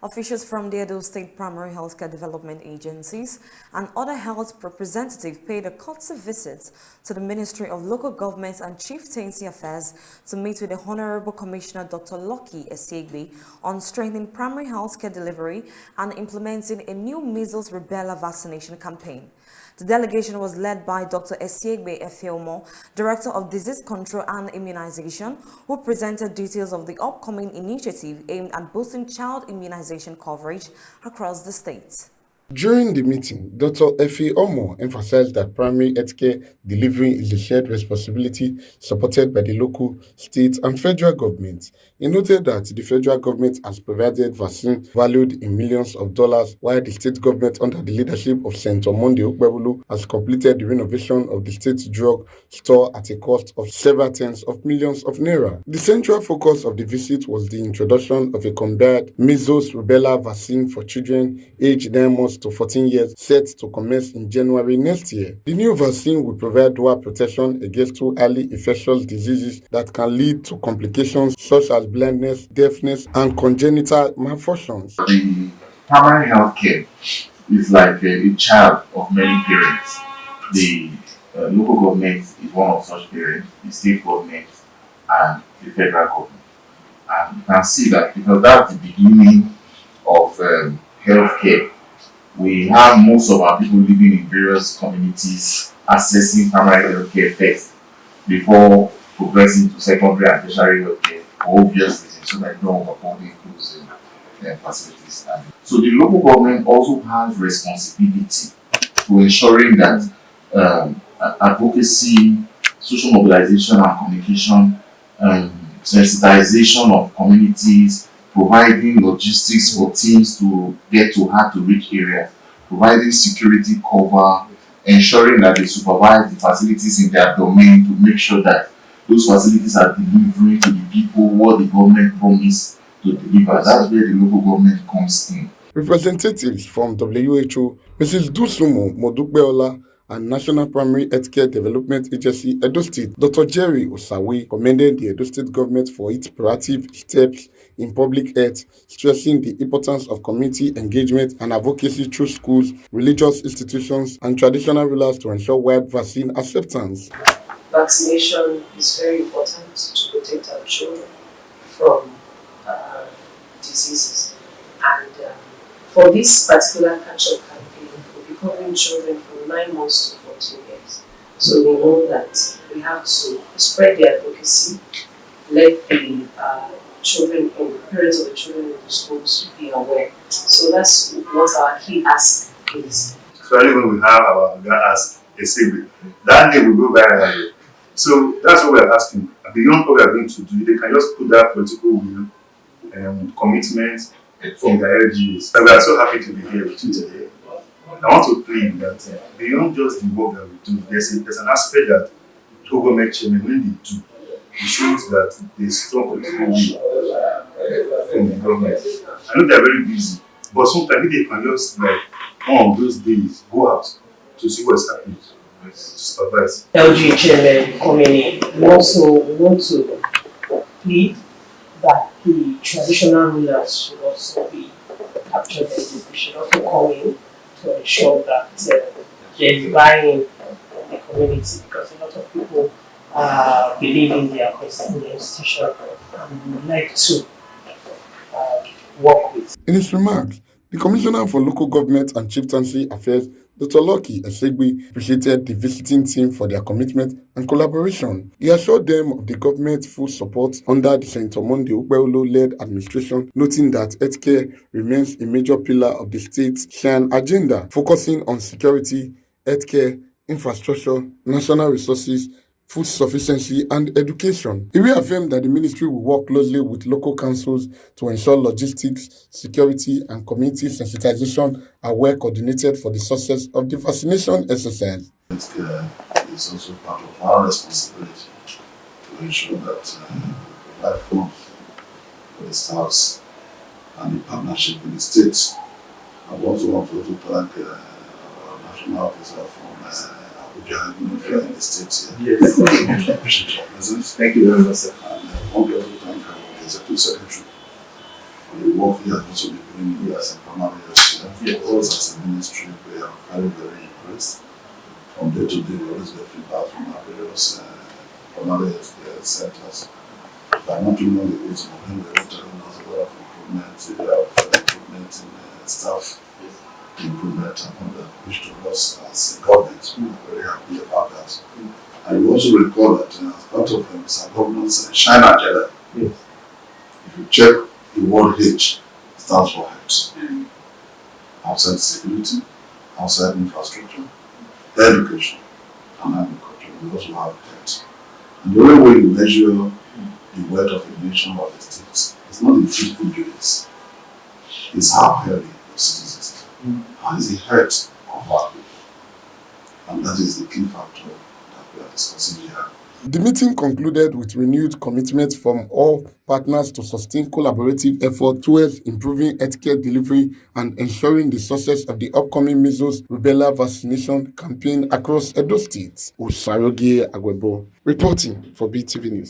Officials from the Edo State Primary Healthcare Development Agencies and other health representatives paid a courtesy visit to the Ministry of Local Government and Chieftaincy Affairs to meet with the Honorable Commissioner Dr. Lucky Esiegbe on strengthening primary healthcare delivery and implementing a new Measles-Rubella vaccination campaign. The delegation was led by Dr. Esiegbe Efeomo, Director of Disease Control and Immunization, who presented details of the upcoming initiative aimed at boosting child immunization coverage across the state. During the meeting, Dr. Effie Omo emphasized that primary healthcare delivery is a shared responsibility supported by the local, state, and federal governments. He noted that the federal government has provided vaccine valued in millions of dollars, while the state government, under the leadership of Senator Monday Okpebulu, has completed the renovation of the state drug store at a cost of several tens of millions of naira. The central focus of the visit was the introduction of a combined Measles-Rubella vaccine for children aged 9 months to 14 years, set to commence in January next year. The new vaccine will provide dual protection against two highly infectious diseases that can lead to complications such as blindness, deafness, and congenital malfunctions. The primary health care is like a child of many parents. The local government is one of such parents, the state government, and the federal government. And you can see that because that's the beginning of health care. We have most of our people living in various communities accessing primary health care first before progressing to secondary and tertiary health care for obvious reasons, so that no overcrowding those facilities. So the local government also has responsibility to ensuring that advocacy, social mobilization and communication, sensitization of communities, providing logistics for teams to get to hard-to-reach areas, providing security cover, ensuring that they supervise the facilities in their domain to make sure that those facilities are delivering to the people what the government promised to deliver. That's where the local government comes in. Representatives from WHO, Mrs. Dusumo Modukbeola, and National Primary Healthcare Development Agency Edo State, Dr. Jerry Osawe, commended the Edo State government for its proactive steps in public health, stressing the importance of community engagement and advocacy through schools, religious institutions, and traditional rulers to ensure wide vaccine acceptance. Vaccination is very important to protect our children from diseases. And for this particular catch-up campaign, we'll be covering children from 9 months to 14 years. So we know that we have to spread the advocacy, let the children and the parents of the children in the schools be aware. So that's what our key ask is. Especially when we have our ask a sibling, that day will go viral. So that's what we're asking. Beyond what we are going to do, they can just put that political will and commitment from their LGAs. And we are so happy to be here with you today. I want to plead that beyond just the work that we do, there's an aspect that government chairman, when they do, it shows that there's strong political will from the government. I know they're very busy, but sometimes they can just, like, one of those days, go out to see what's happening, to supervise. LG chairman coming in, we also want to plead that the traditional rulers should also be captured. We should also come in to ensure that there's buy-in in the community, because a lot of people believe in their institution and would like to work with. In his remarks, the Commissioner for Local Government and Chieftaincy Affairs, Dr. Lucky Esiegbe, appreciated the visiting team for their commitment and collaboration. He assured them of the government's full support under the Senator Monday Okpebulu-led administration, noting that healthcare remains a major pillar of the state's SHAN agenda, focusing on security, healthcare, infrastructure, national resources, food sufficiency, and education. He reaffirmed that the ministry will work closely with local councils to ensure logistics, security, and community sensitization are well coordinated for the success of the vaccination exercise. Healthcare is also part of our responsibility to ensure that we provide funds for this house and the partnership with the states. I also want to thank our national officer from in the States. Yes. Appreciate your presence. Thank you very much, sir. And I want to also thank our Executive Secretary for the work he has also been doing as a primary health care. For us as a ministry, we are very, very impressed. From day to day, we always get feedback from our various primary health care centers. But not only on the ways of when we're telling us a lot of improvements, area of improvement in staff, improvement and all that, which to us as a government, we are very happy about that. And we also recall that as part of Mr. Governor's Shine Agenda, if you check the word H, stands for health. Outside security, outside infrastructure, education, and agriculture. We also have health. And the only way you measure the wealth of a nation or a state is not in physical buildings, it's how healthy the citizens are. How is the health of our people? And that is the key factor that we are discussing here. The meeting concluded with renewed commitment from all partners to sustain collaborative efforts towards improving healthcare delivery and ensuring the success of the upcoming Measles-Rubella vaccination campaign across Edo State. Osarogie Agwebo, reporting for BTV News.